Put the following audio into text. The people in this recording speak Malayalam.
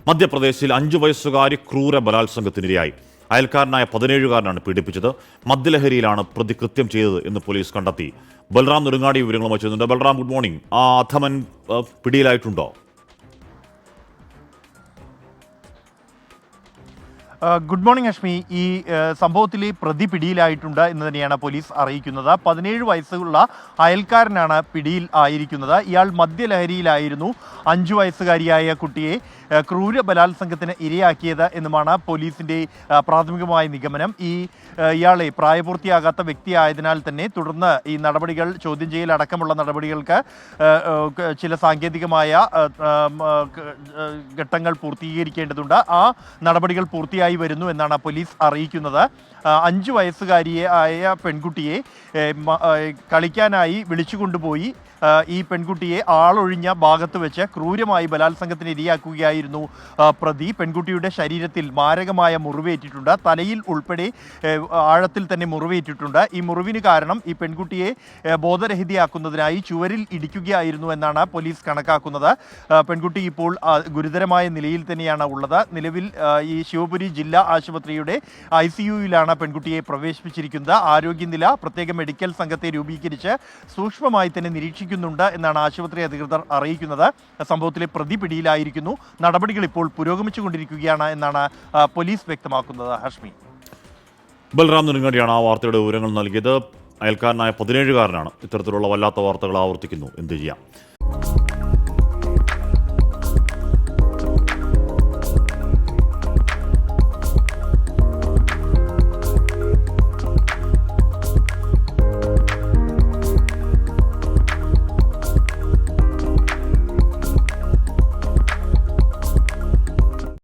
മധ്യപ്രദേശിൽ 5 വയസ്സുകാരി ക്രൂര ബലാത്സംഗത്തിനിരയായി. അയൽക്കാരനായ 17-കാരനാണ് പീഡിപ്പിച്ചത്. മദ്യലഹരിയിലാണ് പ്രതി കൃത്യം ചെയ്തത് എന്ന് പോലീസ് കണ്ടെത്തി. ബൽറാം നെടുങ്ങാടി വിവരങ്ങളുമായി ചേരുന്നുണ്ട്. Balram, good morning. ആ അധമൻ പിടിയിലായിട്ടുണ്ടോ? Good morning Ashmi. ഈ സംഭവത്തിൽ പ്രതി പിടിയിലായിട്ടുണ്ട് എന്ന് തന്നെയാണ് പോലീസ് അറിയിക്കുന്നത്. 17 വയസ്സുള്ള അയൽക്കാരനാണ് പിടിയിൽ ആയിരിക്കുന്നത്. ഇയാൾ മദ്യലഹരിയിലായിരുന്നു 5 വയസ്സുകാരിയായ കുട്ടിയെ ക്രൂര ബലാത്സംഗത്തിന് ഇരയാക്കിയത് എന്നുമാണ് പോലീസിൻ്റെ പ്രാഥമികമായ നിഗമനം. ഇയാളെ പ്രായപൂർത്തിയാകാത്ത വ്യക്തിയായതിനാൽ തന്നെ തുടർന്ന് ഈ നടപടികൾ, ചോദ്യം ചെയ്യൽ അടക്കമുള്ള നടപടികൾക്ക് ചില സാങ്കേതികമായ ഘട്ടങ്ങൾ പൂർത്തീകരിക്കേണ്ടതുണ്ട്. ആ നടപടികൾ പൂർത്തിയായി വരുന്നു എന്നാണ് പോലീസ് അറിയിക്കുന്നത്. 5 വയസ്സുകാരിയായ പെൺകുട്ടിയെ കളിക്കാനായി വിളിച്ചുകൊണ്ടുപോയി ഈ പെൺകുട്ടിയെ ആളൊഴിഞ്ഞ ഭാഗത്ത് വെച്ച് ക്രൂരമായി ബലാത്സംഗത്തിന് ഇരയാക്കുകയായിരുന്നു പ്രതി. പെൺകുട്ടിയുടെ ശരീരത്തിൽ മാരകമായ മുറിവേറ്റിട്ടുണ്ട്. തലയിൽ ഉൾപ്പെടെ ആഴത്തിൽ തന്നെ മുറിവേറ്റിട്ടുണ്ട്. ഈ മുറിവിന് കാരണം ഈ പെൺകുട്ടിയെ ബോധരഹിതയാക്കുന്നതിനായി ചുവരിൽ ഇടിക്കുകയായിരുന്നു എന്നാണ് പോലീസ് കണക്കാക്കുന്നത്. പെൺകുട്ടി ഇപ്പോൾ ഗുരുതരമായ നിലയിൽ തന്നെയാണ് ഉള്ളത്. നിലവിൽ ഈ ശിവപുരി ജില്ലാ ആശുപത്രിയുടെ ICUയിലാണ് പെൺകുട്ടിയെ പ്രവേശിപ്പിച്ചിരിക്കുന്നത്. ആരോഗ്യനില പ്രത്യേക മെഡിക്കൽ സംഘത്തെ രൂപീകരിച്ച് സൂക്ഷ്മമായി തന്നെ നിരീക്ഷിക്കുന്നുണ്ട് എന്നാണ് ആശുപത്രി അധികൃതർ അറിയിക്കുന്നത്. സംഭവത്തിലെ പ്രതി പിടിയിലായിരിക്കുന്നു. നടപടികൾ ഇപ്പോൾ പുരോഗമിച്ചുകൊണ്ടിരിക്കുകയാണ് എന്നാണ് പോലീസ് വ്യക്തമാക്കുന്നത്. ഹഷ്മി, ബൽറാം നെടുങ്ങാടിയാണ് ആ വാർത്തയുടെ വിവരങ്ങൾ നൽകിയത്. അയൽക്കാരനായ 17-കാരനാണ് ഇത്തരത്തിലുള്ള വല്ലാത്ത വാർത്തകൾ ആവർത്തിക്കുന്നു. എന്ത് ചെയ്യാം?